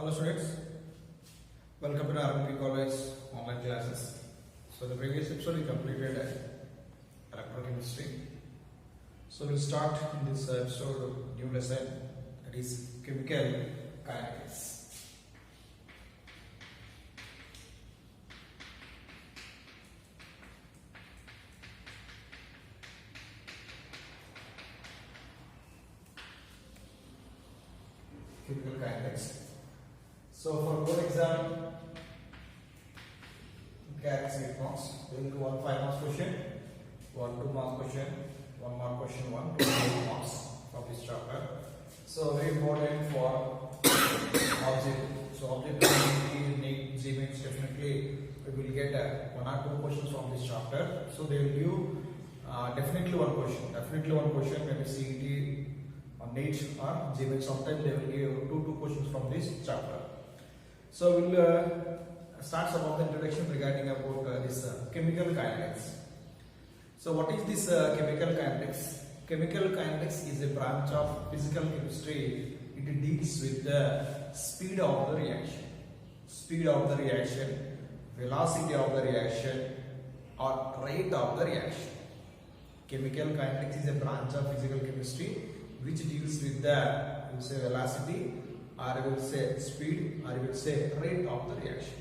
Hello students, welcome to RMP College online classes. So the previous episode we completed electrochemistry. So we'll start in this episode a new lesson, that is chemical kinetics. Chemical kinetics. So for board exam, carries 8 marks. We will do one 5 marks question, one 2 mark question, one mark question, one 2 marks of this chapter. So very important for object. So object need Siemens, definitely we will get 1 or 2 questions from this chapter. So they will give definitely one question, maybe CET on NEET or Siemens. Sometimes they will give two questions from this chapter. So we'll start some of the introduction regarding about this chemical kinetics. So what is this chemical kinetics? Chemical kinetics is a branch of physical chemistry. It deals with the speed of the reaction, velocity of the reaction, or rate of the reaction. Chemical kinetics is a branch of physical chemistry which deals with the velocity, or I will say speed, or I will say rate of the reaction.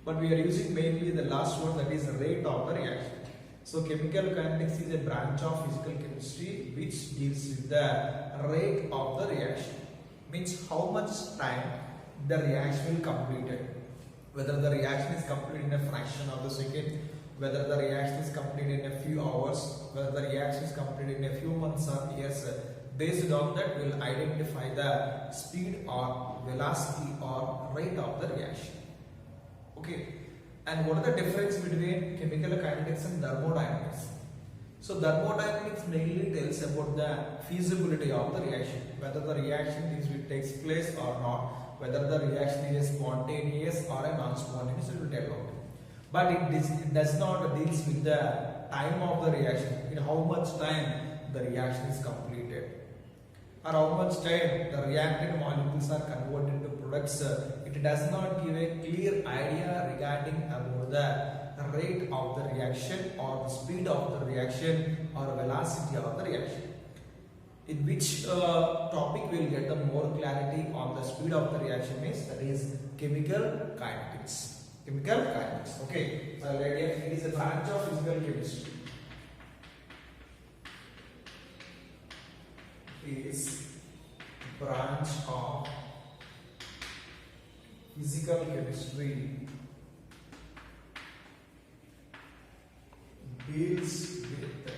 But we are using mainly the last word, that is rate of the reaction. So chemical kinetics is a branch of physical chemistry which deals with the rate of the reaction. Means how much time the reaction will complete. Whether the reaction is completed in a fraction of the second, whether the reaction is completed in a few hours, whether the reaction is completed in a few months or years. Based on that, we will identify the speed or velocity or rate of the reaction. Okay, and what is the difference between chemical kinetics and thermodynamics? So thermodynamics mainly tells about the feasibility of the reaction, whether the reaction takes place or not, whether the reaction is spontaneous or a non-spontaneous, it will tell about it. But it does not deals with the time of the reaction, in how much time the reaction is completed, or how much time the reactant molecules are converted to products. It does not give a clear idea regarding about the rate of the reaction, or the speed of the reaction, or velocity of the reaction. In which topic we will get the more clarity on the speed of the reaction is, that is chemical kinetics. Chemical kinetics. Okay, so it is a branch of physical chemistry. Is branch of physical chemistry deals with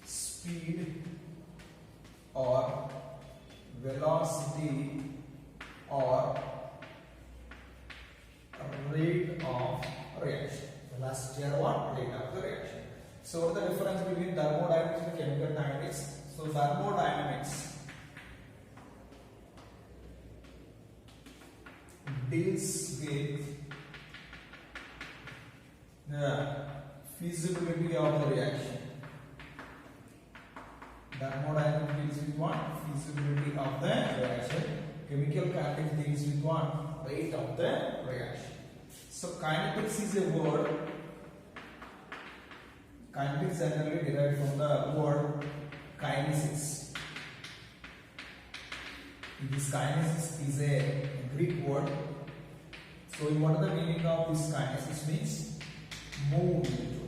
speed or velocity or rate of reaction. Velocity or what? Rate of the reaction. So what is the difference between thermodynamics and chemical kinetics? So thermodynamics deals with the feasibility of the reaction. Thermodynamics deals with what? Feasibility of the reaction. Chemical kinetics deals with what? Rate of the reaction. So kinetics is a word. Kinetics generally derived from the word kinesis. This kinesis is a Greek word. So what is the meaning of this kinesis? Means movement.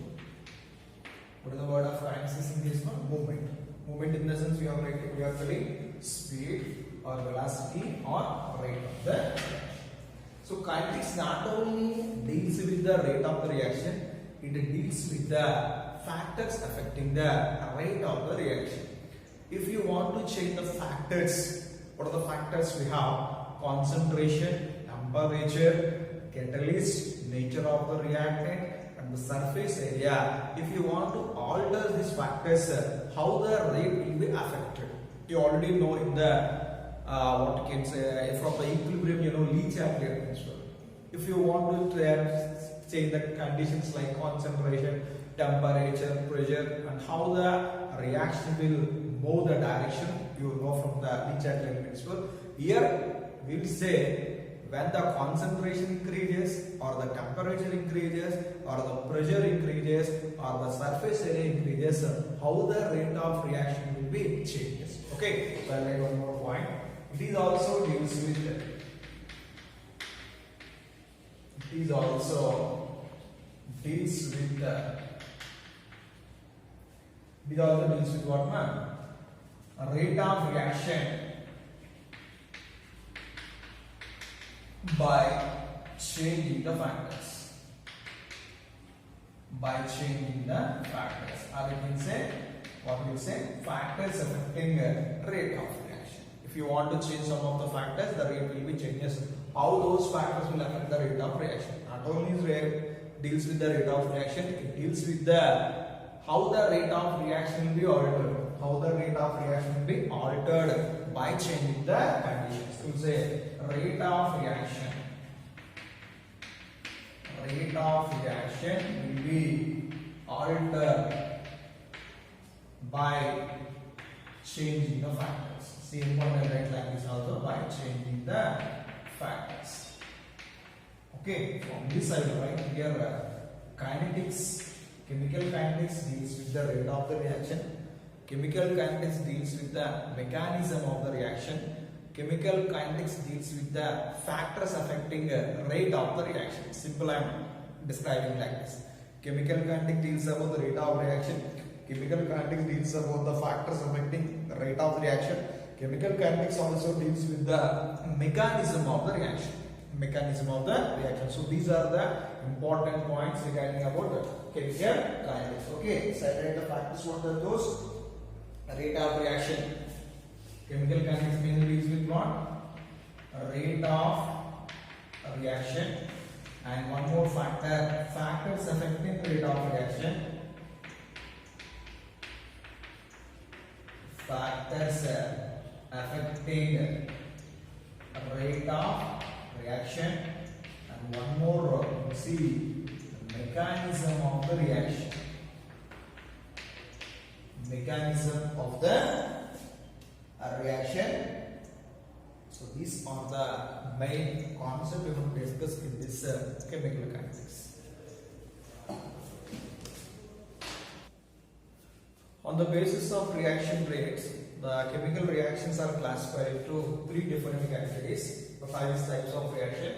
What is the word of kinesis in this one? Movement. Movement in the sense we are studying speed or velocity or rate of the reaction. So kinetics not only deals with the rate of the reaction, it deals with the factors affecting the rate of the reaction. If you want to change the factors, what are the factors we have? Concentration, temperature, catalyst, nature of the reactant, and the surface area. If you want to alter these factors, how the rate will be affected? You already know in the what you can say from the equilibrium, you know, Lee Chapelier principle. If you want to change the conditions like concentration, temperature, pressure, and how the reaction will move the direction, You know from the Lee-Chatelain principle. Here we will say when the concentration increases or the temperature increases or the pressure increases or the surface area increases, how the rate of reaction will be changes. Okay, so I'll write one more point. It is also deals with what, man? A rate of reaction by changing the factors. By changing the factors, or you can say, what we say, factors affecting rate of reaction. If you want to change some of the factors, the rate will be changes. How those factors will affect the rate of reaction? Not only is rate deals with the rate of reaction, it deals with the how the rate of reaction will be altered. How the rate of reaction will be altered by changing the conditions. We will say rate of reaction will be altered by changing the factors. See, important right like this also by changing the factors. Okay, from this I will write here kinetics. Chemical kinetics deals with the rate of the reaction. Chemical kinetics deals with the mechanism of the reaction. Chemical kinetics deals with the factors affecting rate of the reaction. Simple, I am describing like this. Chemical kinetics deals about the rate of reaction. Chemical kinetics deals about the factors affecting the rate of the reaction. Chemical kinetics also deals with the mechanism of the reaction. So these are the important points regarding about the chemical kinetics. Okay, so I write the factors. What are those? Rate of reaction. Chemical kinetics mainly deals with what? Rate of reaction. And one more factor, factors affecting rate of reaction. Factors affecting rate of reaction. And one more, see, mechanism of the reaction. Mechanism of the reaction. So these are the main concepts we have discussed in this chemical kinetics. On the basis of reaction rates, the chemical reactions are classified into three different categories, the 5 types of reaction.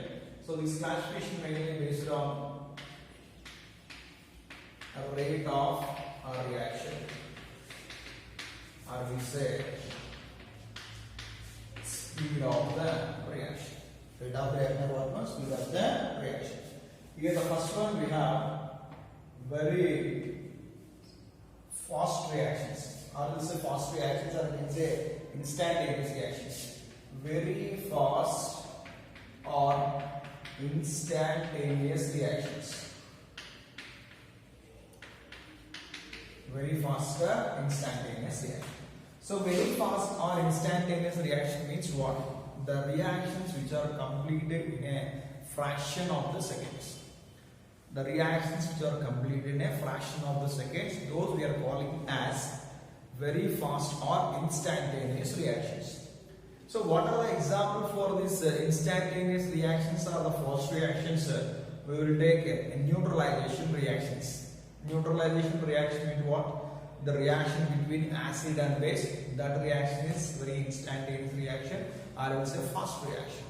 So this classification mainly based on a rate of a reaction, or we say speed of the reaction. Rate of reaction, what means speed of the reaction. Here the first one we have very fast reactions, or we say fast reactions, or we can say instantaneous reactions. Very fast or instantaneous reactions. Very fast or instantaneous reaction. So very fast or instantaneous reaction means what? The reactions which are completed in a fraction of the seconds. The reactions which are completed in a fraction of the seconds, those we are calling as very fast or instantaneous reactions. So what are the examples for these instantaneous reactions or the fast reactions? We will take neutralization reactions. Neutralization reaction means what? The reaction between acid and base. That reaction is very instantaneous reaction, or I will say fast reaction.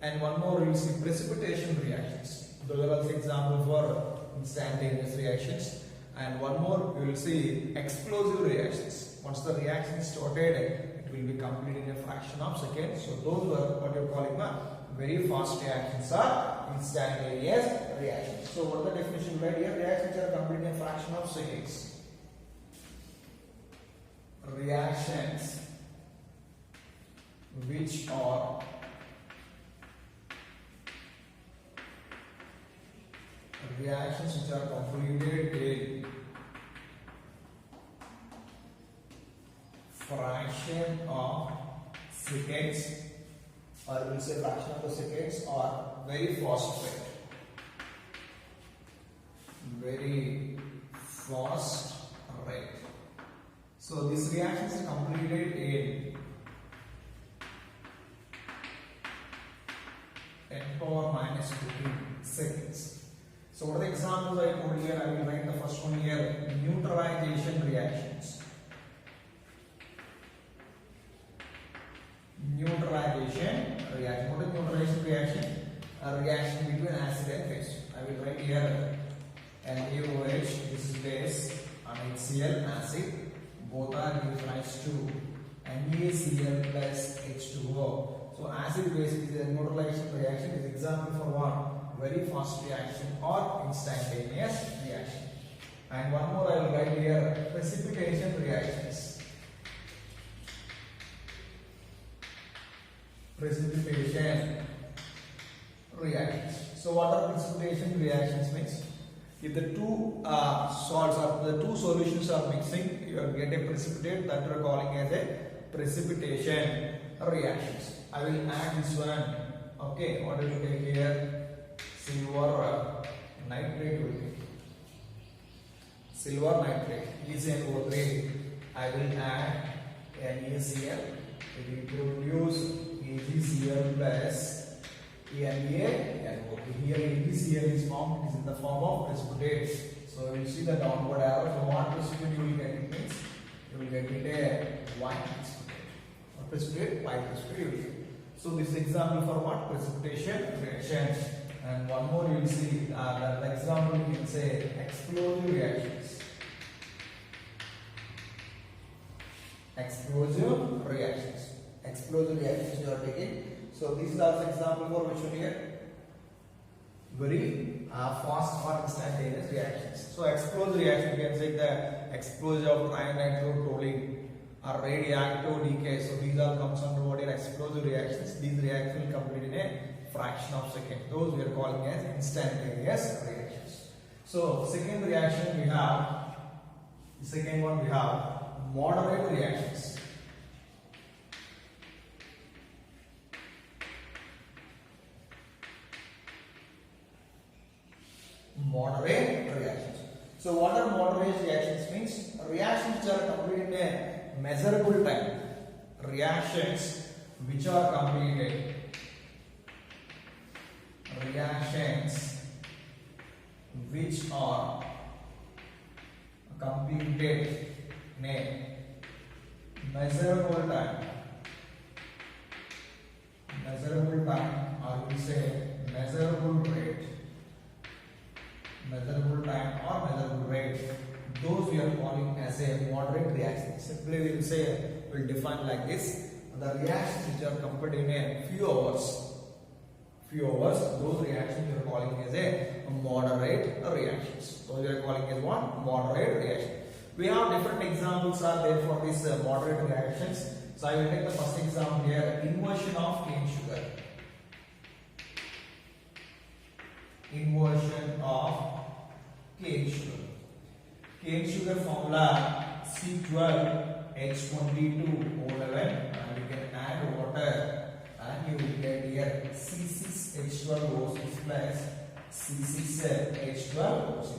And one more we will see precipitation reactions. Those are also examples for instantaneous reactions. And one more we will see explosive reactions. Once the reaction is started, it will be completed in a fraction of seconds. So those are what you are calling very fast reactions or instantaneous reactions. So what is the definition right here? Reactions are completed in a fraction of seconds. Reactions which are completed in fraction of seconds, or we will say fraction of the seconds, or very fast rate. Very fast rate. So this reaction is completed in 10 power minus 15 seconds. So what are the examples I put here? I will write the first one here. Neutralization reactions. Neutralization reaction. What is neutralization reaction? A reaction between acid and base. I will write here NaOH, this is base, and HCl, acid. Both are given rise to NaCl plus H2O. So acid base is a neutralization reaction. Is example for what? Very fast reaction or instantaneous reaction. And one more I will write here, precipitation reactions. Precipitation reactions. So what are precipitation reactions means? If the two salts or the two solutions are mixing, you will get a precipitate that we are calling as a precipitation reactions. I will add this one. Okay, what will you take here? Silver nitrate will be. Silver nitrate is NO3. I will add NaCl. It will produce AgCl plus NaNO3. Here AgCl is formed. It is in the form of precipitate. So you see the downward arrow. So what precipitate you will get? It means you will get it a white precipitate. Or precipitate, white precipitate you will get. So this is example for what? Precipitation reaction. And one more you will see that the example you can say explosive reactions. Explosive reactions. Explosive reactions you are taking. So this is also example for which one here? Very fast or instantaneous reactions. So explosive reaction you can say the explosion of trianitrotoluene or radioactive decay. So these all comes under what are explosive reactions. These reactions will complete in a fraction of second. Those we are calling as instantaneous reactions. So second reaction we have, the second one we have moderate reactions. Moderate reactions. So what are moderate reactions means? Reactions which are completed in a measurable time. Reactions which are completed. Reactions which are completed in a measurable time. Measurable time, or we say measurable rate. Measurable time or measurable rate. Those we are calling as a moderate reaction. Simply we will say, we will define like this. The reactions which are completed in a few hours, those reactions we are calling as a moderate reactions. Those we are calling as what? Moderate reaction. We have different examples are there for these moderate reactions. So I will take the first example here, inversion of cane sugar. Inversion of cane sugar. Cane sugar formula C12H22O11, and you can add water and you will get here C6H12O6 plus C6H12O6.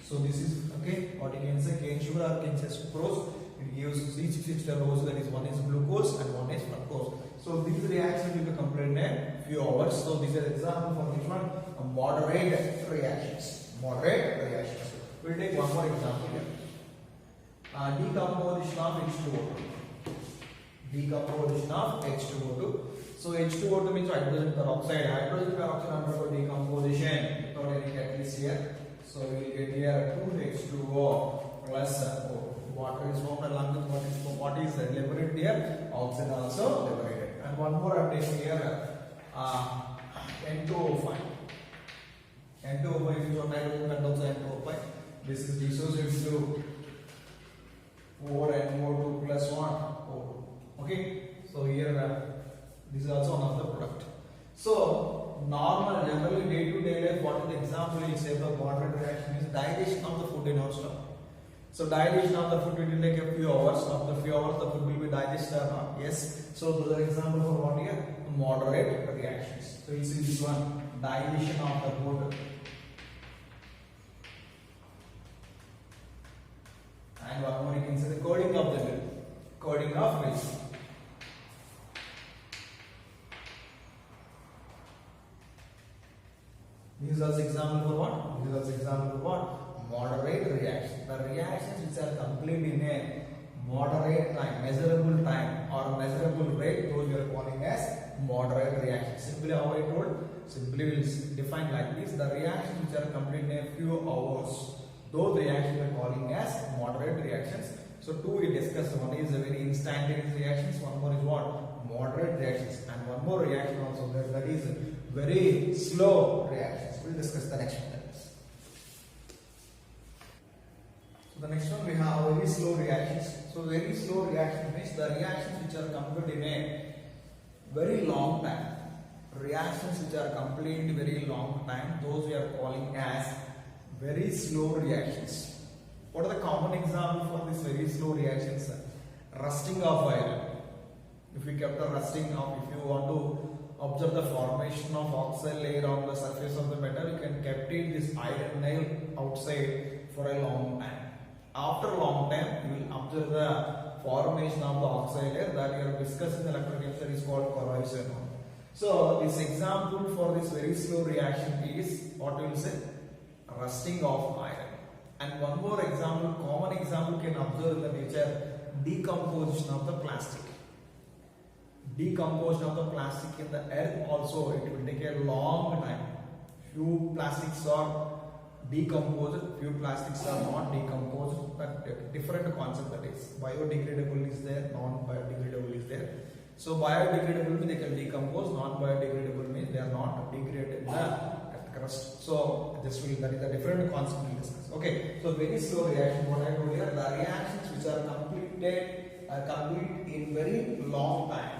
So this is okay. What you can say, cane sugar or cane sucrose, it gives C6H12O6, that is one is glucose and one is fructose. So these reactions will be completed in a few hours. So this is an example for which one? Moderate reactions. Moderate reactions. We'll take one more example here. Decomposition of H2O2. Decomposition of H2O2. So H2O2 means hydrogen peroxide. Hydrogen peroxide undergo decomposition without any catalyst here. So we will get here 2H2O plus O. Water is formed along with what is liberated here. Oxygen also liberated. And one more update here. N2O5. N2O5 is what hydrogen pentoxide N2O5. This is dissociated to 4NO2 plus 1 O2. Okay. So here this is also one of the product. So normal generally day-to-day life, what is the example you say for moderate reaction is digestion of the food in our stomach. So digestion of the food will take a few hours. After few hours the food will be digested or not? Yes. So those are example for what here? Moderate reactions. So you see this one, digestion of the food. And one more you can say the coding of the milk. This is also example for what? This is also example for what? Moderate reaction. The reactions which are complete in a moderate time, measurable time or measurable rate, those we are calling as moderate reactions. Simply how I told, simply we will define like this. The reactions which are complete in a few hours, those reactions we are calling as moderate reactions. So two we discussed. One is a very instantaneous reactions, one more is what? Moderate reactions, and one more reaction also there, that is very slow reactions. We'll discuss the next one. So the next one we have very slow reactions. So very slow reaction means the reactions which are complete in a very long time. Reactions which are complete in very long time, those we are calling as very slow reactions. What are the common examples for these very slow reactions? Rusting of iron. If we kept the rusting of, if you want to observe the formation of oxide layer on the surface of the metal, you can kept it this iron nail outside for a long time. After a long time, you will observe the formation of the oxide layer that we are discussing in electrochemistry is called corrosion. So this example for this very slow reaction is what we will say, rusting of iron. And one more example, common example can observe in the nature, decomposition of the plastic. Decomposition of the plastic in the earth also, it will take a long time. Few plastics are decomposed, few plastics are not decomposed, but different concept that is. Biodegradable is there, non-biodegradable is there. So biodegradable means they can decompose, non-biodegradable means they are not degraded at crust. So this will, that is a different concept we will discuss. Okay, so very slow reaction, what I told here, the reactions which are complete in very long time.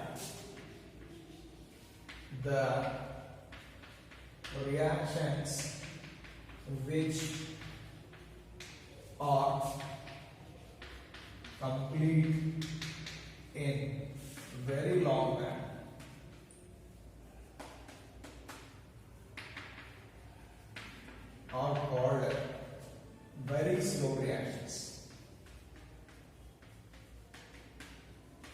The reactions which are complete in very long time are called very slow reactions.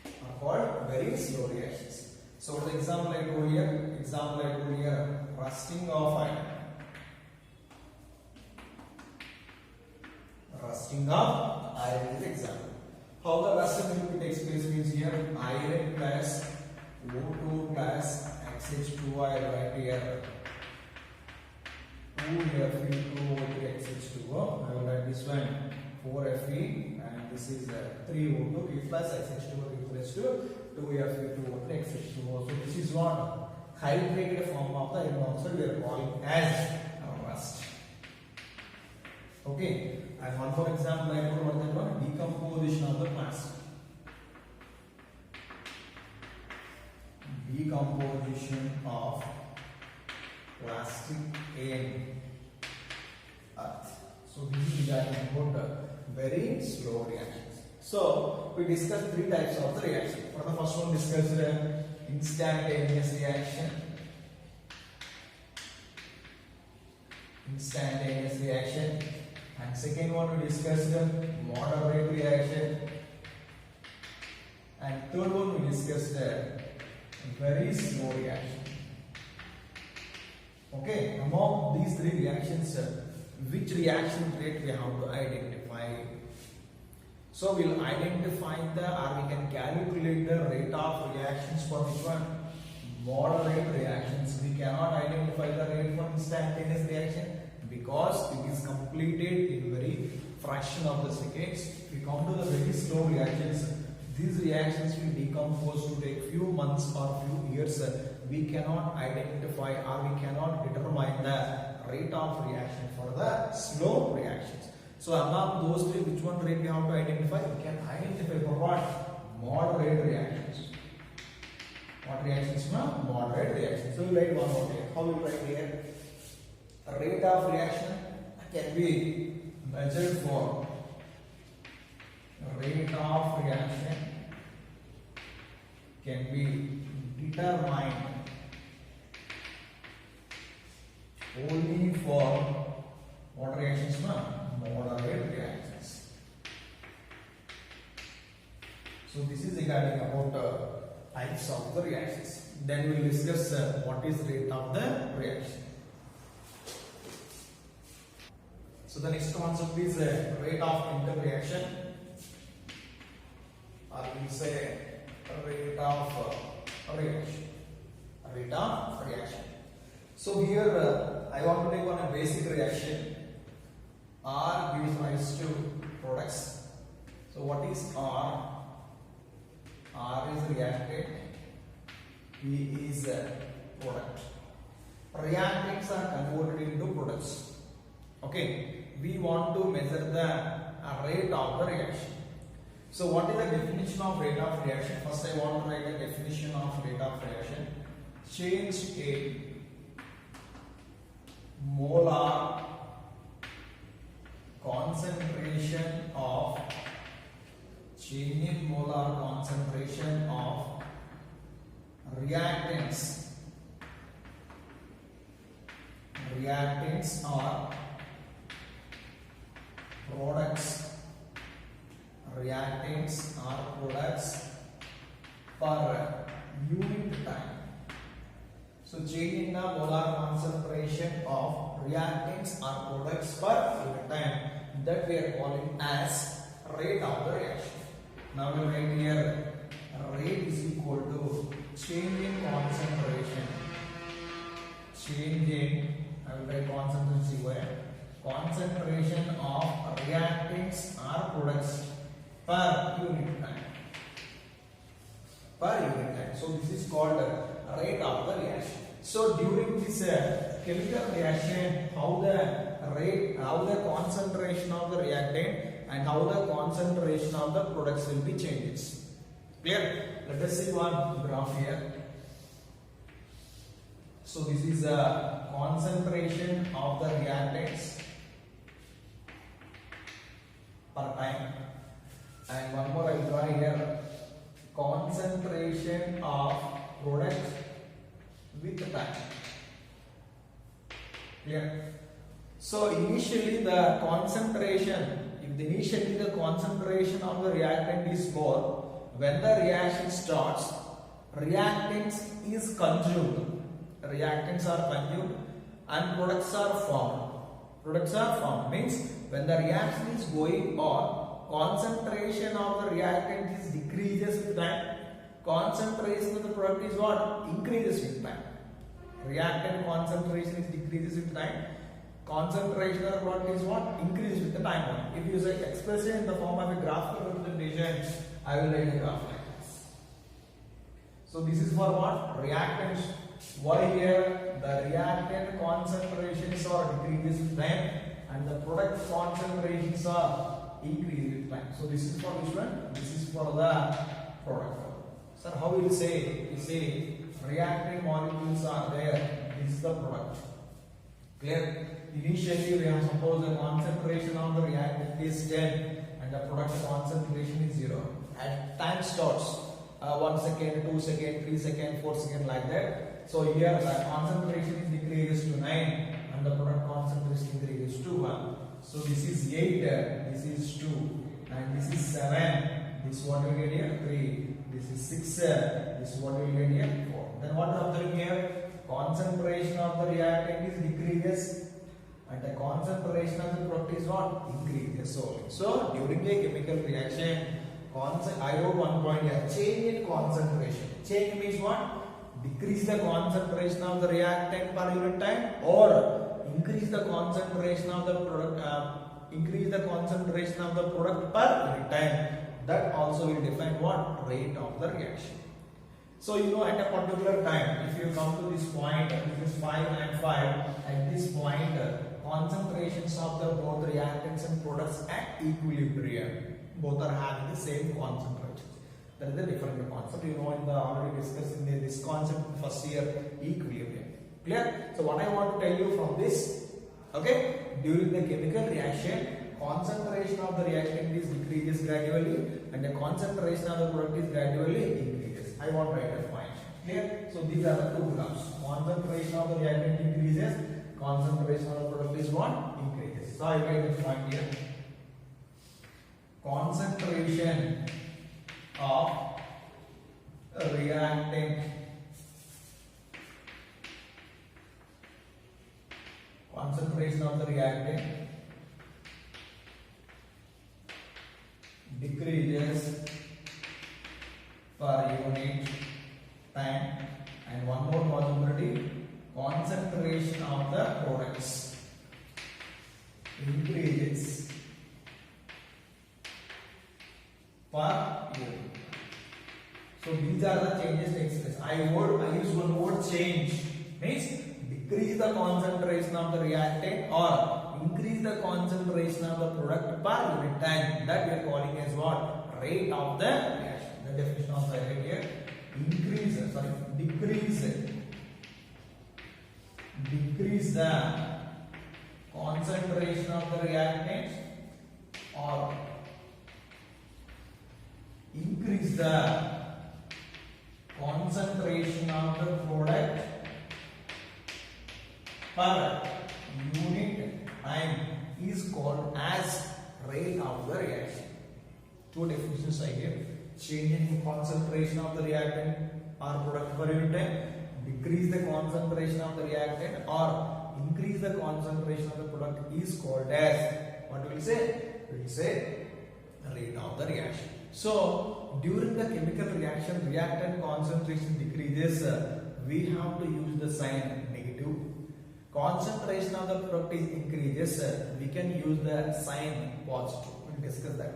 Are called very slow reactions. So the example I told here, rusting of iron. Rusting of iron is example. How the rusting takes place means here iron plus O2 plus XH2, I write here 2Fe2O3 XH2O. I will write this one 4Fe and this is 3O2 plus XH2O equals to 2Fe2O3 XH2O. So this is what hydrated form of the iron oxide we are calling as rust. Okay, and one more example I told what that one, decomposition of the plastic. Decomposition of plastic in earth. So this is regarding about very slow reactions. So we discussed three types of the reaction. For the first one discussed instantaneous reaction. Instantaneous reaction. And second one we discussed moderate reaction. And third one we discussed very slow reaction. Okay, among these three reactions, which reaction rate we have to identify? So we'll identify or we can calculate the rate of reactions for which one? Moderate reactions. We cannot identify the rate for instantaneous reaction because it is completed in very fraction of the seconds. If we come to the very slow reactions, these reactions will decompose to take few months or few years. We cannot identify or we cannot determine the rate of reaction for the slow reactions. So among those three, which one rate we have to identify? We can identify for what? Moderate reactions. What reactions? Moderate reactions. So we write one more here. How we write here? The rate of reaction can be measured for rate of reaction can be determined only for what reactions? Moderate reactions. So this is regarding about types of the reactions. Then we will discuss what is rate of the reaction. So the next concept is rate of interreaction, or we say rate of reaction. Rate of reaction. So here I want to take on a basic reaction. R gives rise to products. So what is R? R is reactant. P is product. Reactants are converted into products. Okay, we want to measure the rate of the reaction. So what is the definition of rate of reaction? First I want to write the definition of rate of reaction. Change in molar concentration of reactants or products per unit time. So change in the molar concentration of reactants or products per unit time, that we are calling as rate of the reaction. Now we write here rate is equal to change in concentration. I will write concentration where concentration of reactants or products per unit time. So this is called rate of the reaction. So during this chemical reaction, how the concentration of the reactant and how the concentration of the products will be changes. Clear? Let us see one graph here. So this is a concentration of the reactants per time, and one more I will draw here, concentration of products with time. Clear? So initially the concentration of the reactant is more. When the reaction starts, reactants are consumed and products are formed. Means when the reaction is going on, concentration of the reactant is decreases with time. Concentration of the product is what? Increases with time. Reactant concentration is decreases with time. Concentration of the product is what? Increases with the time. If you say express it in the form of a graphical representation, I will write a graph like this. So this is for what? Reactants. Why here? The reactant concentrations are decreases with time and the product concentrations are increased with time. So this is for which one? This is for the product. Sir, how will you say? You say reactant molecules are there. This is the product. Clear? Initially we have supposed the concentration of the reactant is 10 and the product concentration is 0. At time starts 1 second, 2 second, 3 second, 4 second like that. So here the concentration is decreases to 9 and the product concentration increases to 1. So this is 8, this is 2 and this is 7. This is what we get here 3. This is 6. This is what we get here 4. Then what we are observing here? Concentration of the reactant is decreases and the concentration of the product is what? Increases. So during a chemical reaction, I wrote one point here, change in concentration. Change means what? Decrease the concentration of the reactant per unit time or increase the concentration of the product per unit time. That also will define what? Rate of the reaction. So you know at a particular time, if you come to this point, this is 5 and 5, at this point concentrations of the both reactants and products at equilibrium. Both are having the same concentration. That is the different concept. You know, already discussed in this concept first year, equilibrium. Clear? So what I want to tell you from this, okay, during the chemical reaction, concentration of the reactant is decreases gradually and the concentration of the product is gradually increases. I want to write a point. Clear? So these are the two graphs. Concentration of the reactant increases, concentration of the product is what? Increases. So I write this point here. Concentration of reactant and one more possibility, concentration of the products increases per unit. So these are the changes takes place. I use one word change, means decrease the concentration of the reactant or increase the concentration of the product per unit time. That we are calling as what? Rate of the reaction. The definition of the rate here: decrease the concentration of the reactant or increase the concentration of the product per unit time is called as rate of the reaction. Two definitions I give: changing the concentration of the reactant or product per unit time, decrease the concentration of the reactant or increase the concentration of the product is called as, what will say? We will say rate of the reaction. So during the chemical reaction, reactant concentration decreases, we have to use the sign negative. Concentration of the product is increases, we can use the sign positive. We'll discuss that.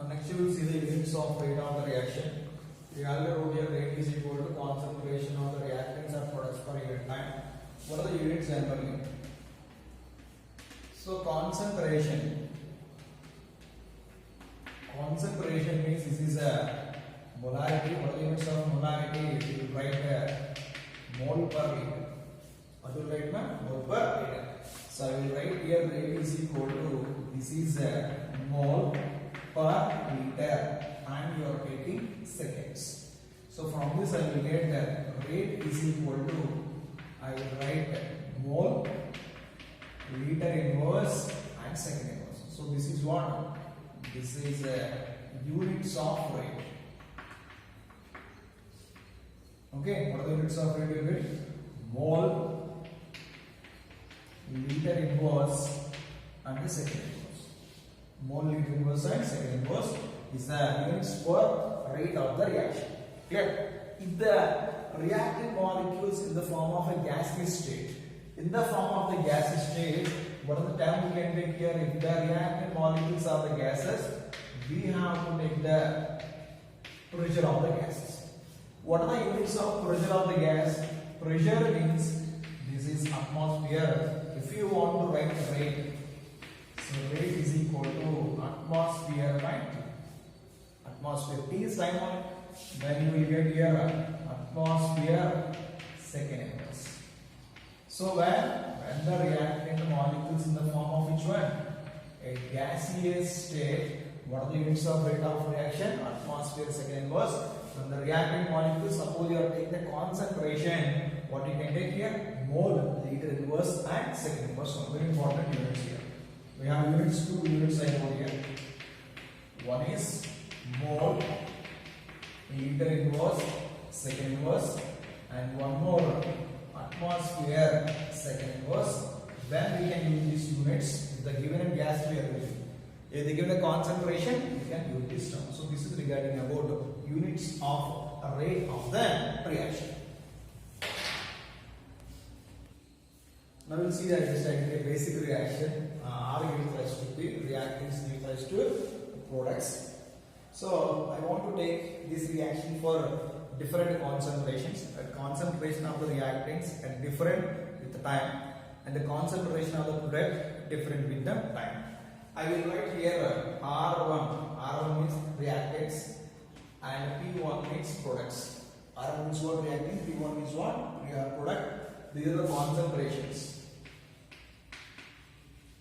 Next you will see the units of rate of the reaction. We already wrote here rate is equal to concentration of the reactants or products per unit time. What are the units generally? So concentration means this is a molarity. What are the units of molarity? We will write mole per liter. What will write mole per liter? So I will write here rate is equal to, this is a mole per liter and you are taking seconds. So from this I will get that rate is equal to, I will write mole, liter inverse and second inverse. So this is what? This is units of rate. Okay, what are the units of rate you get? Mole, liter inverse and the second inverse. Mole, liter inverse and second inverse is the units for rate of the reaction. Clear? If the reactant molecules in the form of a gaseous state, what are the term we can take here? If the reactant molecules are the gases, we have to take the pressure of the gases. What are the units of pressure of the gas? Pressure means this is atmosphere. If you want to write the rate, so rate is equal to atmosphere by T. Atmosphere T is time on, then you will get here atmosphere second inverse. So when the reactant molecules in the form of which one? A gaseous state, what are the units of rate of reaction? Atmosphere second inverse. When the reactant molecules, suppose you are taking the concentration, what you can take here? Mole, liter inverse and second inverse. So very important units here. We have units, two units I know here. One is mole, liter inverse, second inverse, and one more atmosphere second inverse. When we can use these units, if the given gas we are using, if they give the concentration, we can use this term. So this is regarding about units of rate of the reaction. Now we will see that just like a basic reaction. R gives rise to P, reactants give rise to products. So I want to take this reaction for different concentrations. The concentration of the reactants and different with the time, and the concentration of the product different with the time. I will write here R1. R1 means reactants and P1 means products. R1 means what? Reactant. P1 means what? Product. These are the concentrations.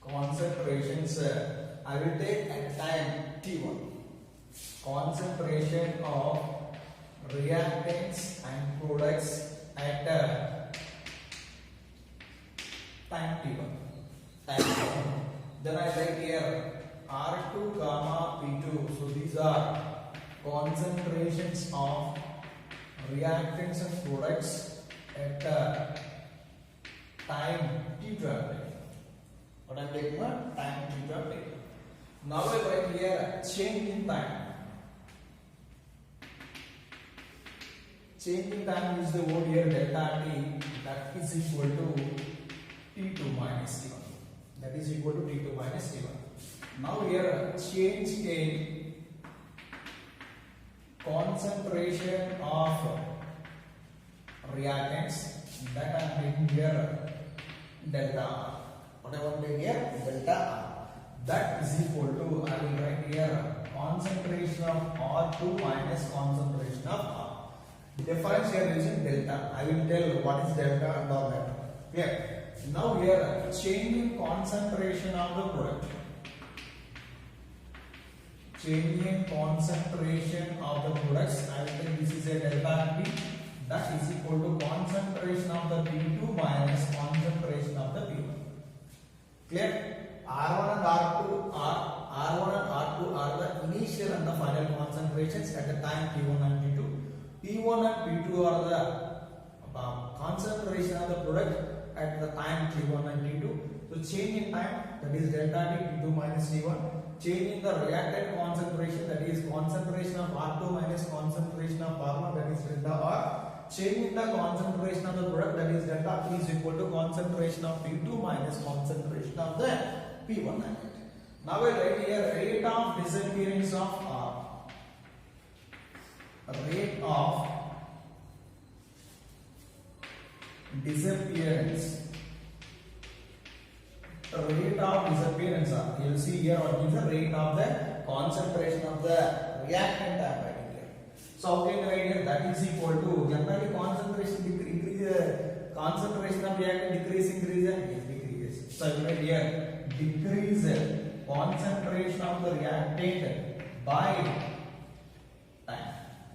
I will take at time T1. Concentration of reactants and products at time T1. Then I write here R2 comma P2. So these are concentrations of reactants and products at time T12. What I am taking? Time T12. Now I write here change in time. change in time is the word here delta T, that is equal to T2 minus T1. That is equal to T2 minus T1. Now here change in concentration of reactants, that I am taking here delta R. What I want to take here? Delta R. That is equal to, I will write here, concentration of R2 minus concentration of R. Difference here is in delta. I will tell what is delta and all that. Clear? Now here, change in concentration of the product. Change in concentration of the products. I will tell this is a delta T. That is equal to concentration of the P2 minus concentration of the P1. Clear? R1 and R2 are the initial and the final concentrations at the time P1 and P2. P1 and P2 are the concentration of the product at the time T1 and T2. So change in time, that is delta T, T2 minus T1. Change in the reactant concentration, that is concentration of R2 minus concentration of R1, that is delta R. Change in the concentration of the product, that is delta P is equal to concentration of P2 minus concentration of the P1. Now we write here rate of disappearance of R. Rate of disappearance. Rate of disappearance. You will see here what is the rate of the concentration of the reactant I am writing here. So how can you write here? That is equal to, generally concentration increase, concentration of reactant decreases. So I will write here decrease concentration of the reactant by time.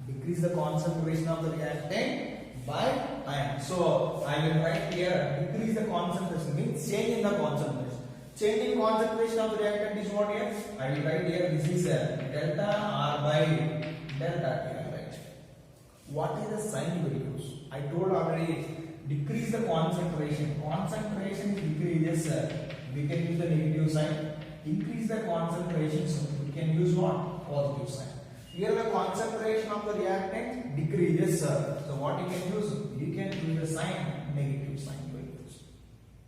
Decrease the concentration of the reactant by time. So I will write here decrease the concentration means change in the concentration. Change in concentration of the reactant is what here? I will write here this is delta R by delta T. What is the sign you will use? I told already, decrease the concentration. Concentration decreases, we can use the negative sign. Increase the concentration, so we can use what? Positive sign. Here the concentration of the reactant decreases, so what you can use? You can use the sign, negative sign you will use.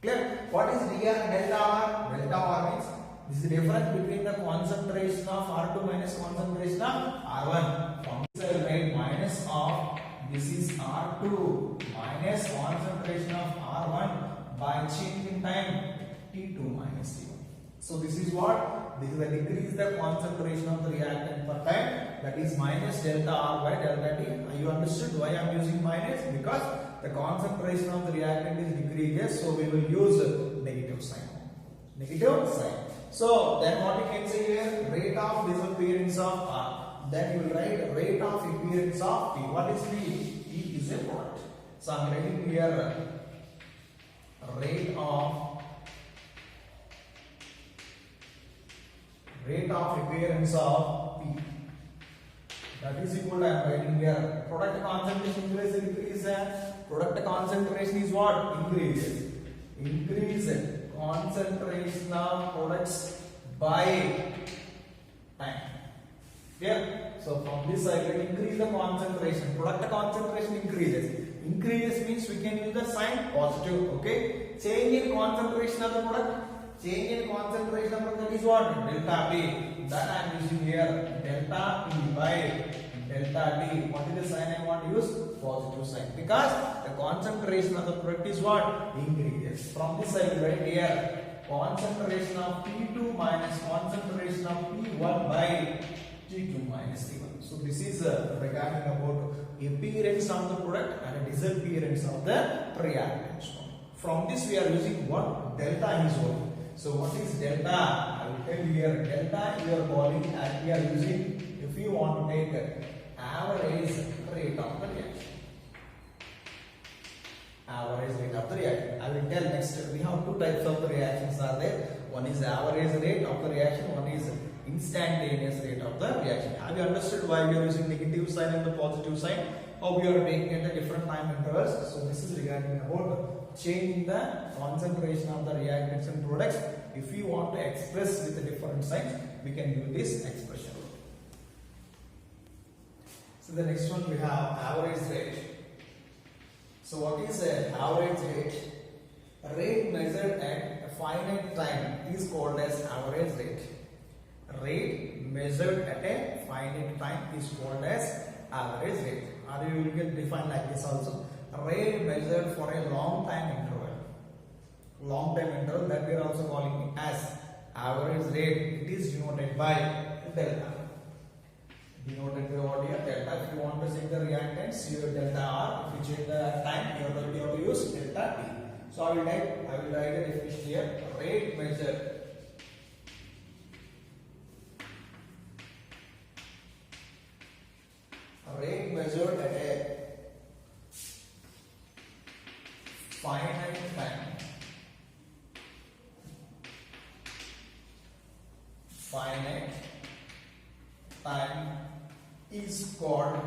Clear? What is dr delta R? Delta R means this is the difference between the concentration of R2 minus concentration of R1. From this I will write minus of, this is R2 minus concentration of R1 by change in time T2 minus T1. So this is what? This is the decrease the concentration of the reactant per time, that is minus delta R by delta T. You understood why I am using minus? Because the concentration of the reactant is decreases, so we will use negative sign. Negative sign. So then what you can say here? Rate of disappearance of R. Then you will write rate of appearance of P. What is P? P is a product. So I am writing here rate of appearance of P. That is equal to, I am writing here, product concentration increases. Product concentration is what? Increases. Increase concentration of products by time. Clear? So from this I will increase the concentration. Product concentration increases. Increases means we can use the sign positive. Okay. Change in concentration of the product. Change in concentration of the product is what? Delta P. That I am using here. Delta P by delta T. What is the sign I want to use? Positive sign. Because the concentration of the product is what? Increases. From this I will write here concentration of P2 minus concentration of P1 by T2 minus T1. So this is regarding about appearance of the product and a disappearance of the reactant. From this we are using what? Delta is what? So what is delta? I will tell you here. Delta you are calling as we are using if you want to take average rate of the reaction. Average rate of the reaction. I will tell next. We have two types of the reactions are there. One is average rate of the reaction. One is instantaneous rate of the reaction. Have you understood why we are using negative sign and the positive sign? How we are taking at the different time intervals? So this is regarding about changing the concentration of the reactants and products. If we want to express with the different signs, we can use this expression. So the next one we have average rate. So what is an average rate? A rate measured at a finite time is called as average rate. Rate measured at a finite time is called as average rate. Or you will get defined like this also. Rate measured for a long time interval. Long time interval, that we are also calling as average rate. It is denoted by delta. Denoted by what here? Delta. If you want to check the reactants, you have delta R. If you check the time, you have to use delta T. So I will write the definition here. Rate measured. Rate measured at a finite time. Finite time is called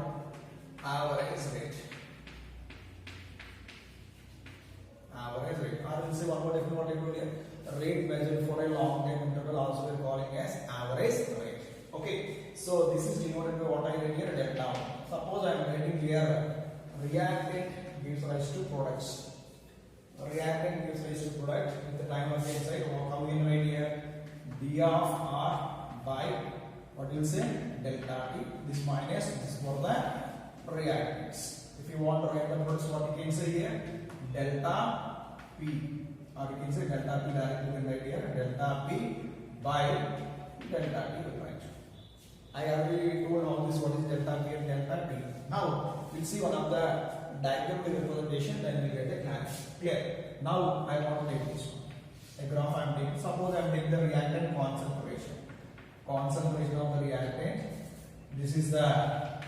average rate. Average rate. Or we'll say one more different what I told here. Rate measured for a long time interval also we are calling as average rate. Okay. So this is denoted by what I write here, delta. Suppose I am writing here reactant gives rise to products. Reactant gives rise to product with the time of the inside. How we can write here? D of R by what you will say? Delta T. This minus this for the reactants. If you want to write the products, what you can say here? Delta P. Or you can say delta P directly, you can write here delta P by delta T will write. I already told all this what is delta P and delta T. Now we'll see one of the diagram representation, then we'll get a clarity. Clear. Now I want to take this one. A graph I am taking. Suppose I am taking the reactant concentration. Concentration of the reactant. This is the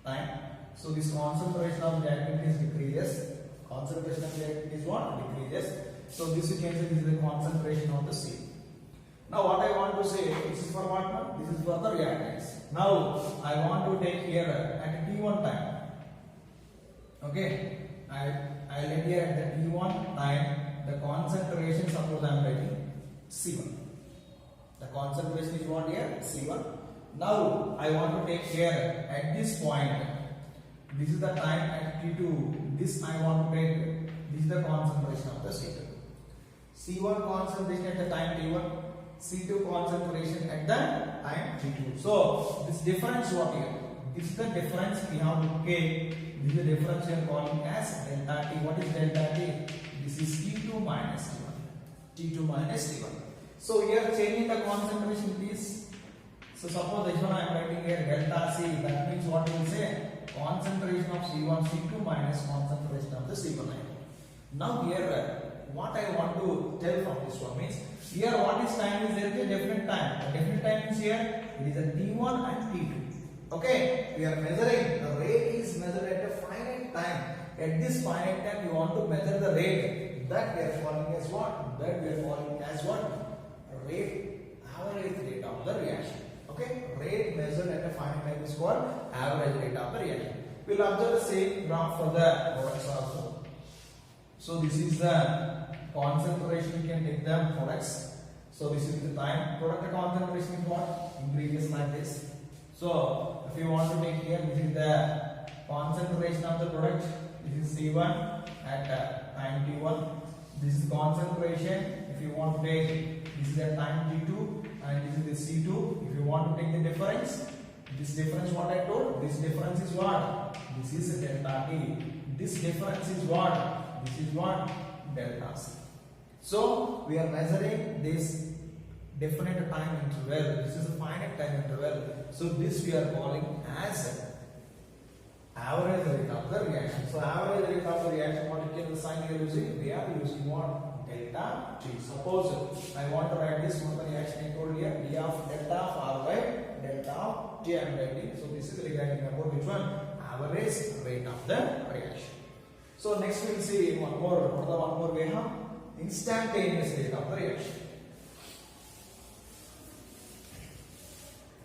time. So this concentration of reactant is decreases. Concentration of reactant is what? Decreases. So this you can say this is the concentration of the C. Now what I want to say, this is for what? This is for the reactants. Now I want to take here at T1 time. Okay, I let here at the T1 time the concentration, suppose I am writing C1. The concentration is what here? C1. Now I want to take here at this point. This is the time at T2. This I want to take. This is the concentration of the C2. C1 concentration at the time T1. C2 concentration at the time T2. So this difference what here? This is the difference we have to take. This is the difference we are calling as delta T. What is delta T? This is T2 minus T1. T2 minus T1. So here changing the concentration please. So suppose this one I am writing here delta C. That means what you will say? Concentration of C1 C2 minus concentration of the C1. Now here what I want to tell from this one means here what is time is there is a different time. A different time is here. It is a T1 and T2. Okay, we are measuring. The rate is measured at a finite time. At this finite time, we want to measure the rate. That we are calling as what? That we are calling as what? Rate, average rate of the reaction. Okay, rate measured at a finite time is called average rate of the reaction. We will observe the same graph for the products also. So this is the concentration. You can take the products. So this is the time. Product concentration is what? Increases like this. So if you want to take here, this is the concentration of the product. This is C1 at time T1. This is concentration. If you want to take, this is at time T2 and this is the C2. If you want to take the difference, this difference what I told, this difference is what? This is delta T. This difference is what? This is what? Delta C. So we are measuring this definite time interval. This is a finite time interval. So this we are calling as average rate of the reaction. So average rate of the reaction, what you can assign here using? We are using what? Delta T. Suppose I want to write this for the reaction I told here. D of delta of R by delta of T I am writing. So this is regarding about which one? Average rate of the reaction. So next we will see one more way how instantaneous rate of the reaction.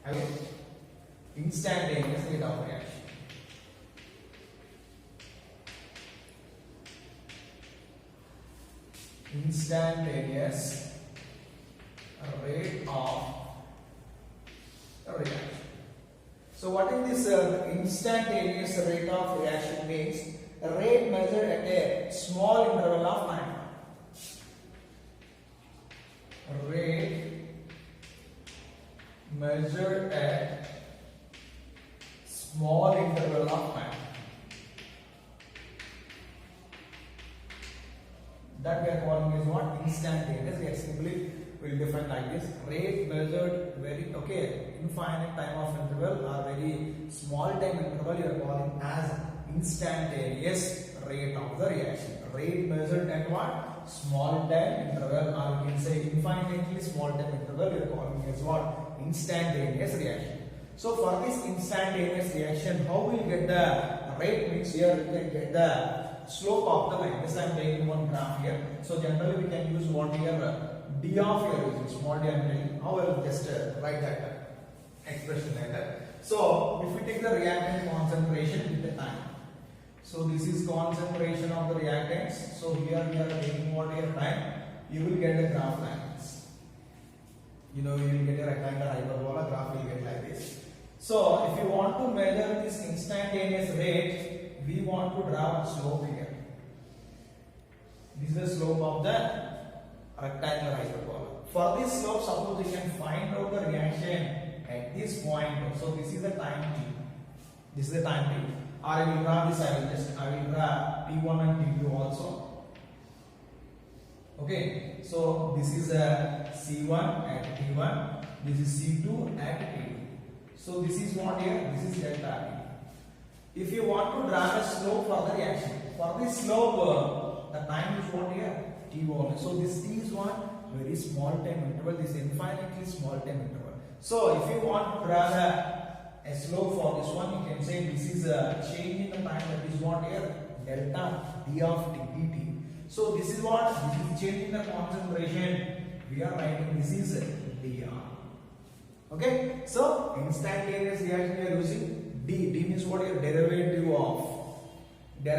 Okay. Instantaneous rate of reaction. Instantaneous rate of reaction. So what is this instantaneous rate of reaction means a rate measured at a small interval of time. Rate measured at small interval of time. That we are calling as what? Instantaneous. We simply will define like this: rate measured very infinite time of interval or very small time interval, you are calling as instantaneous rate of the reaction. Rate measured at what? Small time interval, or you can say infinitely small time interval, you are calling as what? Instantaneous reaction. So for this instantaneous reaction, how we get the rate? Means here we can get the slope of the line. This I am taking one graph here. So generally we can use what here? D of here, which is small d. I am telling. Now I will just write that expression like that. So if we take the reactant concentration with the time. So this is concentration of the reactants. So here we are taking what here? Time. You will get the graph like this. You will get a rectangular hyperbola. Graph will get like this. So if you want to measure this instantaneous rate, we want to draw a slope here. This is the slope of the rectangular hyperbola. For this slope, suppose you can find out the reaction at this point. So this is the time t. This is the time t. I will draw this. I will draw T1 and T2 also. Okay. So this is C1 at T1. This is C2 at T2. So this is what here? This is delta T. If you want to draw the slope for the reaction, for this slope, the time is what here? T1. So this T is one very small time interval. This is infinitely small time interval. So if you want to draw a slope for this one, you can say this is a change in the time. That is what here? Delta D of T dt. So this is what? This is change in the concentration. We are writing this is dr. Okay. So instantaneous reaction we are using D. D means what here? Derivative of the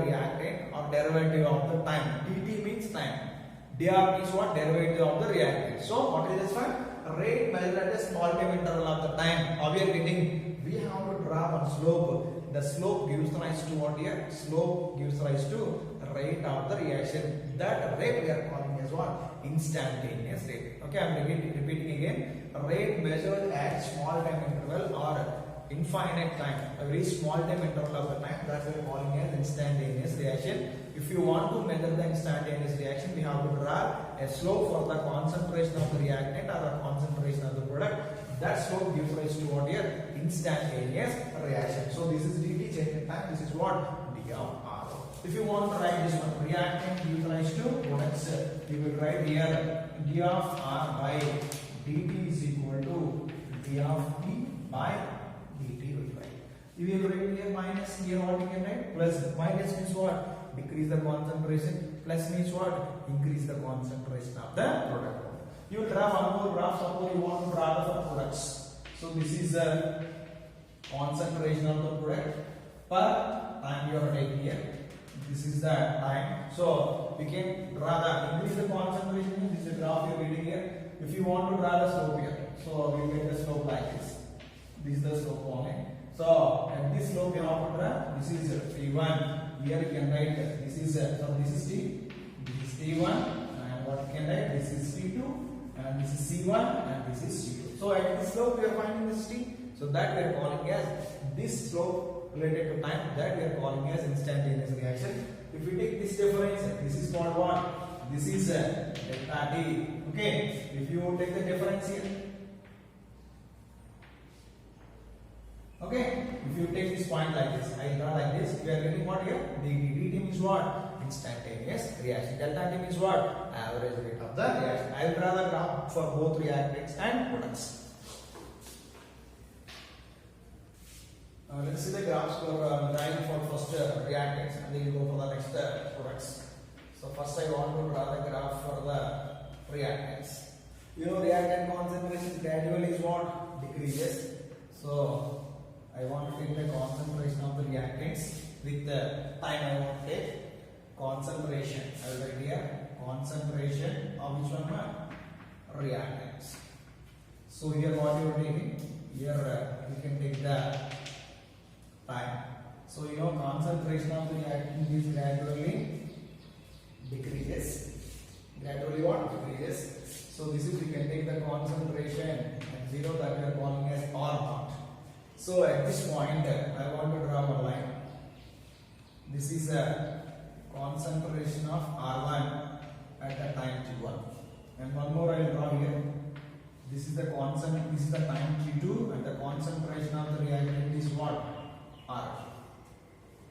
reactant or derivative of the time. dt means time. dr means what? Derivative of the reactant. So what is this one? Rate measured at a small time interval of the time. How we are getting? We have to draw one slope. The slope gives rise to what here? Slope gives rise to rate of the reaction. That rate we are calling as what? Instantaneous rate. Okay, I am repeating again. Rate measured at small time interval or infinite time, a very small time interval of the time, that we are calling as instantaneous reaction. If you want to measure the instantaneous reaction, we have to draw a slope for the concentration of the reactant or the concentration of the product. That slope gives rise to what here? Instantaneous reaction. So this is dt, change in time. This is what? D of R. If you want to write this one, reactant gives rise to products, you will write here d of R by dt is equal to d of T by dt will write. You will write here minus, here what you can write? Plus. Minus means what? Decrease the concentration. Plus means what? Increase the concentration of the product. You draw one more graph. Suppose you want to draw the products. So this is the concentration of the product per time you are taking here. This is the time. So we can draw the increase the concentration. This is the graph you are reading here. If you want to draw the slope here, so we get the slope like this. This is the slope only. So at this slope you have to draw. This is T1. Here you can write this is this is T. This is T1, and what you can write? This is T2, and this is C1, and this is C2. So at this slope we are finding this T. So that we are calling as this slope related to time. That we are calling as instantaneous reaction. If we take this difference, this is called what? This is delta T. Okay. If you take the difference here. Okay, if you take this point like this, I draw like this, we are getting what here? dt means what? Instantaneous reaction. Delta T means what? Average rate of the reaction. I will draw the graph for both reactants and products. Let's see the graphs for drawing for first reactants, and then we'll go for the next products. So first I want to draw the graph for the reactants. You know, reactant concentration gradually is what? Decreases. So I want to take the concentration of the reactants with the time I want to take. Concentration, I will write here concentration of which one? Reactants. So here what you are taking? here we can take the time. So you know concentration of the reactant is gradually decreases. Gradually what? Decreases. So this is we can take the concentration at 0 that we are calling as R naught. So at this point I want to draw one line. This is a concentration of R1 at the time T1. And one more I will draw here. This is the time T2 and the concentration of the reactant is what? R.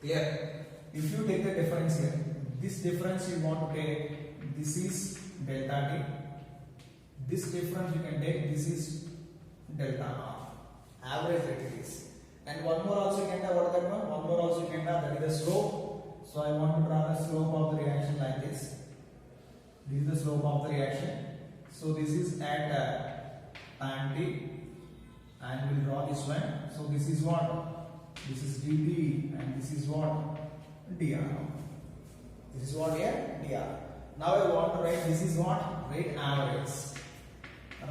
Clear? If you take the difference here, this difference you want to take, this is delta T. This difference you can take, this is delta R. Average rate is. And one more also you can have, what is that one? One more also you can have, that is the slope. So I want to draw the slope of the reaction like this. This is the slope of the reaction. So this is at time T, and we'll draw this one. So this is what? This is dt, and this is what? dr. This is what here? dr. Now I want to write this is what? Rate average.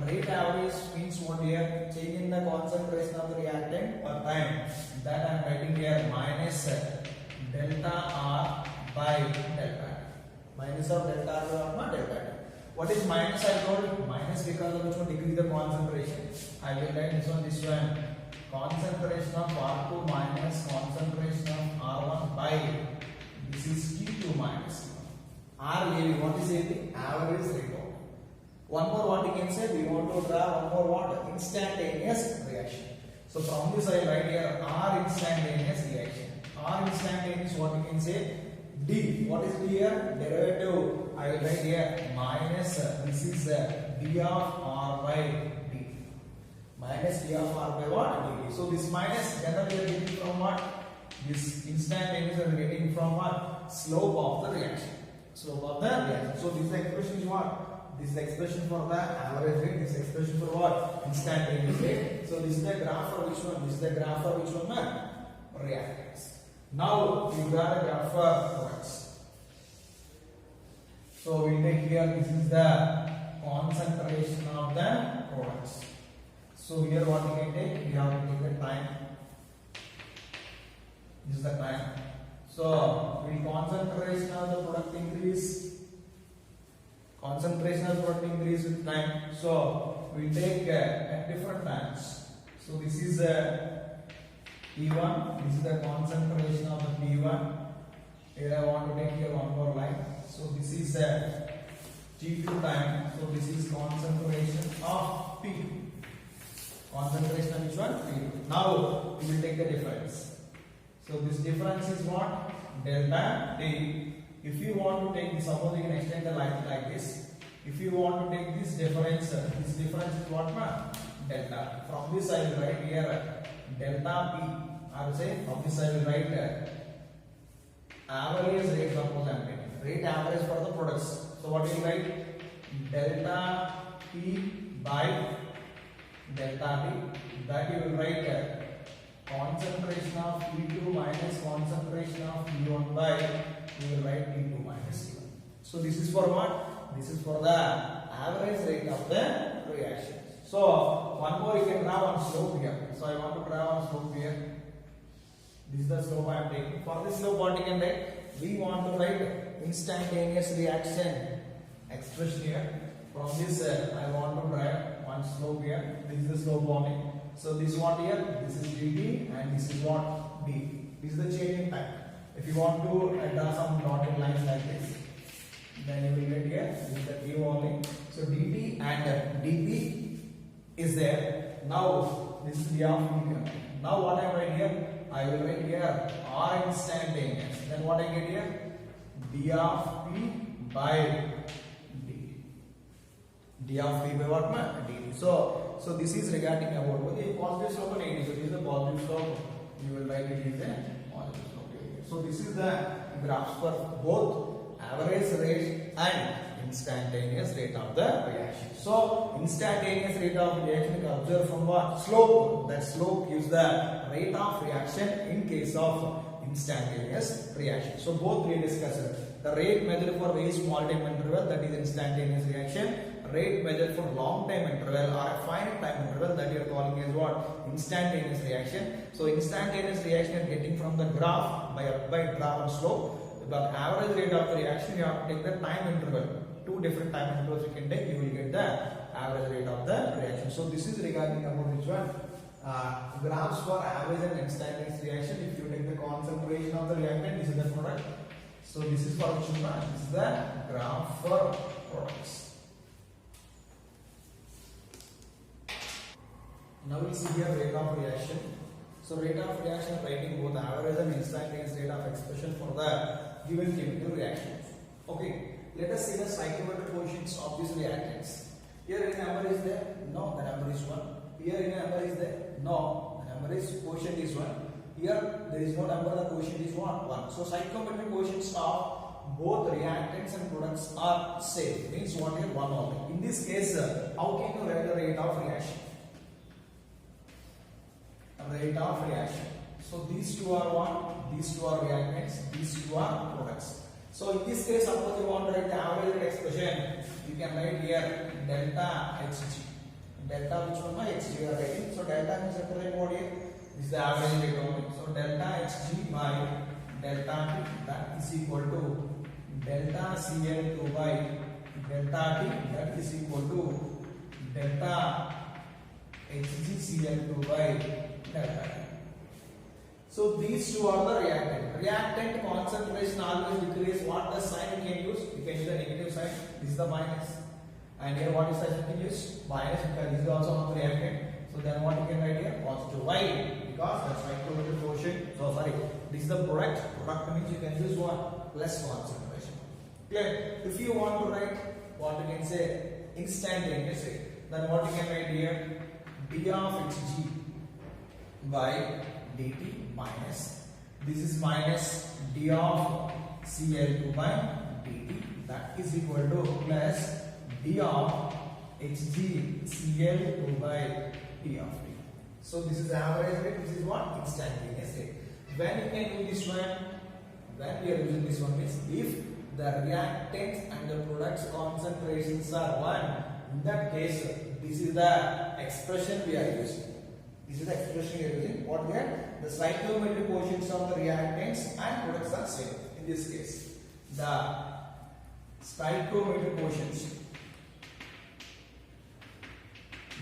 Rate average means what here? Change in the concentration of the reactant per time. That I am writing here minus delta R by delta T. Minus of delta R by delta T. What is minus? I told minus because of which one decrease the concentration. I will write this one. Concentration of R2 minus concentration of R1 by this is T2 minus RAV. What is it? Average rate. One more what you can say, we want to draw one more what? Instantaneous reaction. So from this I write here R instantaneous reaction. R instantaneous what you can say? D. What is D here? Derivative. I will write here minus this is D of R by D. Minus D of R by what? D. So this minus generally we are getting from what? This instantaneous we are getting from what? Slope of the reaction. Slope of the reaction. So this expression is what? This is the expression for the average rate. This is expression for what? Instantaneous rate. So this is the graph for which one? This is the graph for which one? Reactants. Now we draw the graph for products. So we take here. This is the concentration of the products. So here what we can take? We have to take the time. This is the time. So will concentration of the product increase? Concentration of product increase with time. So we take at different times. So this is T1. This is the concentration of the T1. Here I want to take here one more line. So this is T2 time. So this is concentration of P2. Concentration of which one? P2. Now we will take the difference. So this difference is what? Delta T. If you want to take, suppose you can extend the line like this. If you want to take this difference is what? Delta. From this I will write here delta P. I will say from this I will write average rate. Suppose I am taking rate average for the products. So what will you write? Delta P by delta T. That you will write concentration of P2 minus concentration of P1 by, we will write P2 minus P1. So this is for what? This is for the average rate of the reaction. So one more you can draw one slope here. So I want to draw one slope here. This is the slope I am taking. For this slope what you can write? We want to write instantaneous reaction expression here. From this I want to write one slope here. This is the slope only. So this is what here? This is dt and this is what d. This is the change in time. If you want to draw some dotted lines like this, then you will get here. This is the d only. So dt and dp is there. Now this is d of p here. Now what I write here? I will write here r instantaneous. Then what I get here? d of p by d. D of p by what? dt. So this is regarding about what the positive slope and negative. So this is the positive slope. You will write it is a positive slope. So this is the graphs for both average rate and instantaneous rate of the reaction. So instantaneous rate of reaction is observed from what? Slope. That slope gives the rate of reaction in case of instantaneous reaction. So both we discussed. The rate measured for very small time interval, that is instantaneous reaction. rate measured for long time interval or a finite time interval, that you are calling as what? Instantaneous reaction. So instantaneous reaction is getting from the graph by graph and slope. The average rate of the reaction, you have to take the time interval. Two different time intervals you can take, you will get the average rate of the reaction. So this is regarding about which one? Graphs for average and instantaneous reaction. If you take the concentration of the reactant, this is the product. So this is for which one? This is the graph for products. Now we see here rate of reaction. So rate of reaction, writing both average and instantaneous rate of expression for the given chemical reactions. Okay, let us see the stoichiometric coefficients of these reactants. Here any number is there? No, the number is 1. Here any number is there? No, the number is quotient is 1. Here there is no number, the quotient is 1. So stoichiometric coefficients of both reactants and products are same. Means what is 1 only. In this case, how can you write the rate of reaction? Rate of reaction. So these two are what? These two are reactants, these two are products. So in this case, suppose you want to write the average rate expression, you can write here delta Hg. Delta which one? Hg you are writing. So delta means represent what here? This is the average rate only. So delta Hg by delta T, that is equal to delta Cl2 by delta T, that is equal to delta HgCl2 by delta T. So these two are the reactant. Reactant concentration always decrease. What the sign you can use? You can use the negative sign. This is the minus. And here what is the sign you can use? Minus, because this is also one reactant. So then what you can write here? Positive. Why? Because the stoichiometric quotient. So sorry, this is the product. Product means you can use what? Plus concentration. Clear? If you want to write what you can say instantaneously, then what you can write here? D of Hg by dt minus, this is minus d of Cl2 by dt, that is equal to plus d of HgCl2 by t of t. So this is average rate, this is what? Instantaneous rate. When you can do this one? When we are using this one means if the reactants and the products concentrations are 1, in that case this is the expression we are using. This is the expression we are using. What we have? The stoichiometric coefficients of the reactants and products are same. In this case, the stoichiometric coefficients.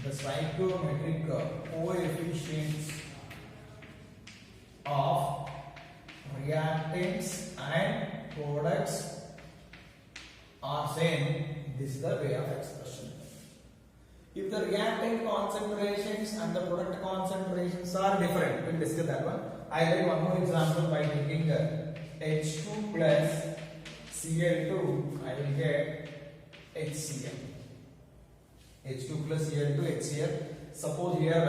The stoichiometric coefficients of reactants and products are same. This is the way of expression. If the reactant concentrations and the product concentrations are different, we'll discuss that one. I will one more example by taking H2 plus Cl2, I will get HCl. H2 plus Cl2 HCl. Suppose here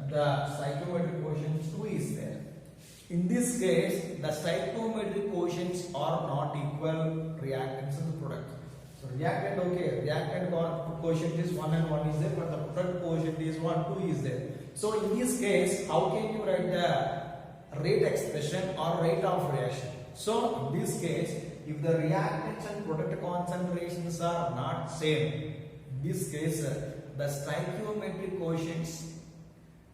the stoichiometric quotient 2 is there. In this case, the stoichiometric quotients are not equal reactants and the product. So reactant, okay, reactant quotient is 1 and 1 is there, but the product quotient is 1, 2 is there. So in this case, how can you write the rate expression or rate of reaction? So in this case, if the reactants and product concentrations are not same, in this case the stoichiometric quotients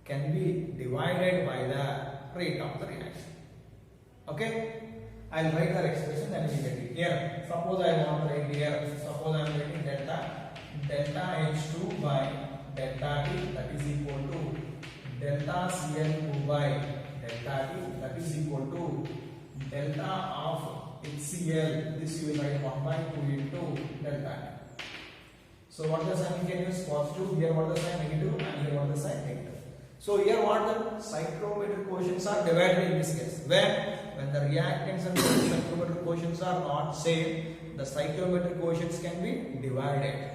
can be divided by the rate of the reaction. Okay? I will write the expression and we get it. Here, suppose I want to write here, suppose I am writing delta H2 by delta T, that is equal to delta Cl2 by delta T, that is equal to delta of HCl, this you will write 1 by 2 into delta T. So what the sign you can use? Positive, here what the sign? Negative, and here what the sign? Negative. So here what the stoichiometric quotients are divided in this case. When the reactants and the stoichiometric quotients are not same, the stoichiometric quotients can be divided.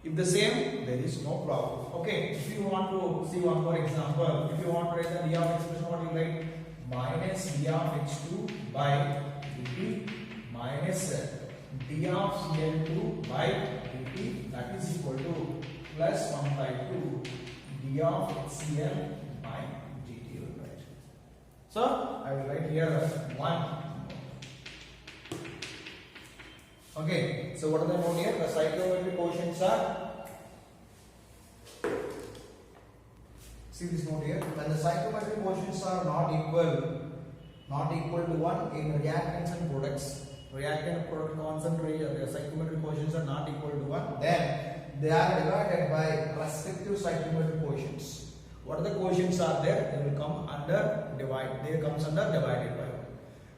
If the same, there is no problem. Okay, if you want to see one more example, if you want to write the D of expression, what you write? Minus D of H2 by dt minus D of Cl2 by dt, that is equal to plus 1 by 2 D of HCl by dt, you will write. So I will write here 1. Okay, so what are the known here? The cyclometric quotients are, see this note here, when the cyclometric quotients are not equal to 1 in reactants and products, reactant product concentration, the cyclometric quotients are not equal to 1, then they are divided by respective cyclometric quotients. What are the quotients are there? They will come under divide. They comes under divided by 1.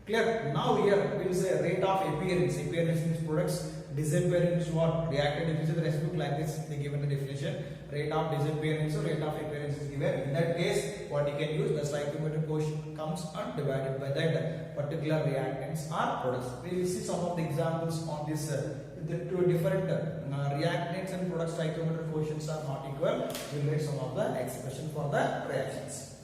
Clear? Now here we will say rate of appearance. Appearance means products. Disappearance what? Reactant. If you see the recipe like this, they given the definition. Rate of disappearance or rate of appearance is given. In that case, what you can use, the cyclometric quotient comes undivided by that particular reactants or products. We will see some of the examples on this. The two different reactants and products cyclometric quotients are not equal. We will write some of the expression for the reactions.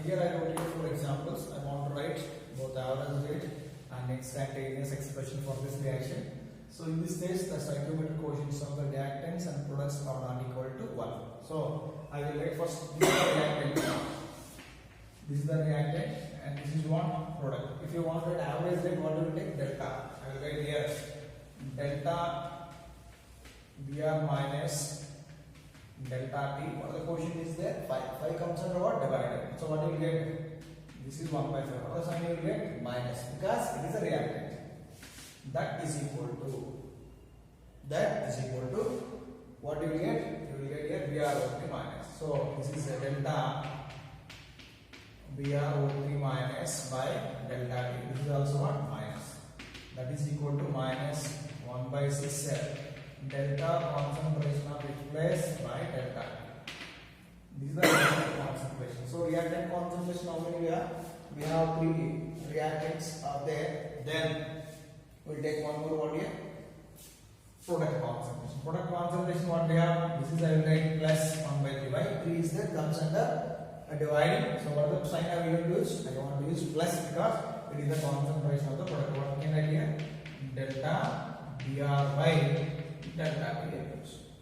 Here I wrote here 4 examples. I want to write both average rate and instantaneous expression for this reaction. So in this case, the cyclometric quotients of the reactants and products are not equal to 1. So I will write first this is the reactant. This is the reactant and this is one product. If you want to write average rate, what will you take? Delta. I will write here delta Br minus delta T. What the quotient is there? 5. 5 comes under what? Divided. So what you will get? This is 1 by 5. What the sign you will get? Minus. Because it is a reactant. That is equal to what you will get? You will get here Br minus. So this is a delta Br minus by delta T. This is also what? Minus. That is equal to minus 1 by 6 delta concentration of each place by delta T. These are the reactant concentration. So reactant concentration, how many we have? We have 3 reactants are there. Then we will take one more what here? Product concentration. Product concentration what we have? This is I will write plus 1 by 3 by 3 is there comes under dividing. So what the sign I will use? I want to use plus because it is the concentration of the product. What can I here? Delta Br by delta T.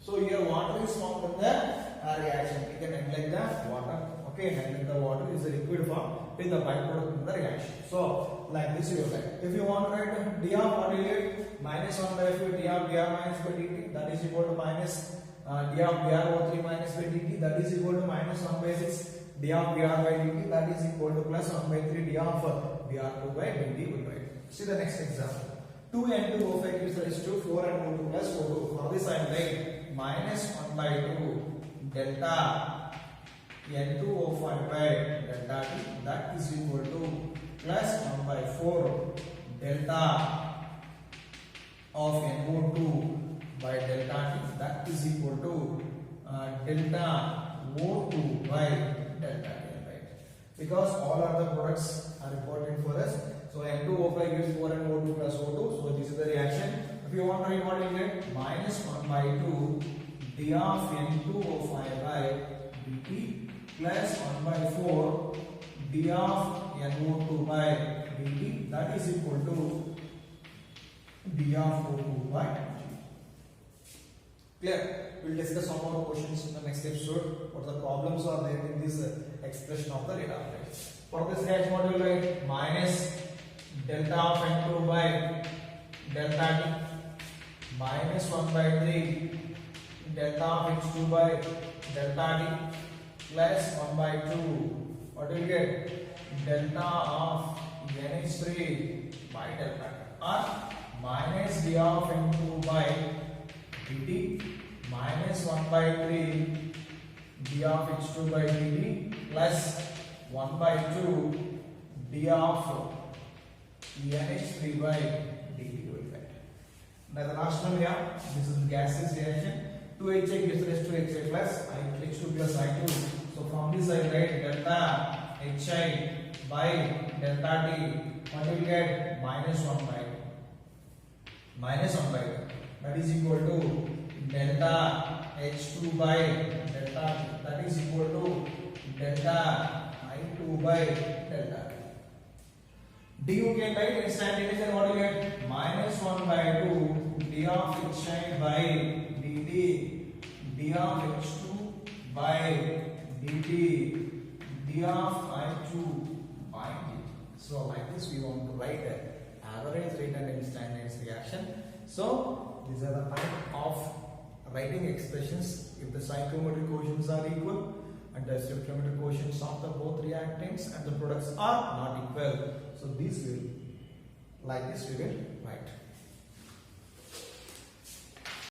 So here water is formed in the reaction. We can neglect the water. Okay, neglect the water is a liquid form with the byproduct in the reaction. So like this you will write. If you want to write d of what you get? Minus 1 by 5 d of Br minus by dt, that is equal to minus d of BrO3 minus by dt, that is equal to minus 1 by 6 d of Br by dt, that is equal to plus 1 by 3 d of Br2 by dt will write. See the next example. 2N2O5 gives rise to 4N2 plus O2. For this I am writing minus 1 by 2 delta N2O5 by delta T, that is equal to plus 1 by 4 delta of NO2 by delta T, that is equal to delta O2 by delta T, right? Because all other products are important for us. So N2O5 gives 4NO2 plus O2. So this is the reaction. If you want to write what you get? Minus 1 by 2 d of N2O5 by dt plus 1 by 4 d of NO2 by dt, that is equal to d of O2 by dt. Clear? We will discuss some more questions in the next episode. What the problems are there in this expression of the rate of rate. For this reaction, what will you write? Minus delta of N2 by delta T minus 1 by 3 delta of H2 by delta T plus 1 by 2. What will you get? Delta of NH3 by delta T, or minus d of N2 by dt minus 1 by 3 d of H2 by dt plus 1 by 2 d of NH3 by dt will get. Now the last one we have, this is gaseous reaction. 2HA gives rise to HA plus H2 plus I2. So from this I write delta HI by delta T. What will you get? Minus 1 by 2. Minus 1 by 2. That is equal to delta H2 by delta T. That is equal to delta I2 by delta T. D you can write instantaneous and what you get? Minus 1 by 2 d of HI by dt d of H2 by dt d of I2 by dt. So like this we want to write average rate and instantaneous reaction. So these are the type of writing expressions if the stoichiometric quotients are equal and the stoichiometric quotients of the both reactants and the products are not equal. So these will, like this we will write.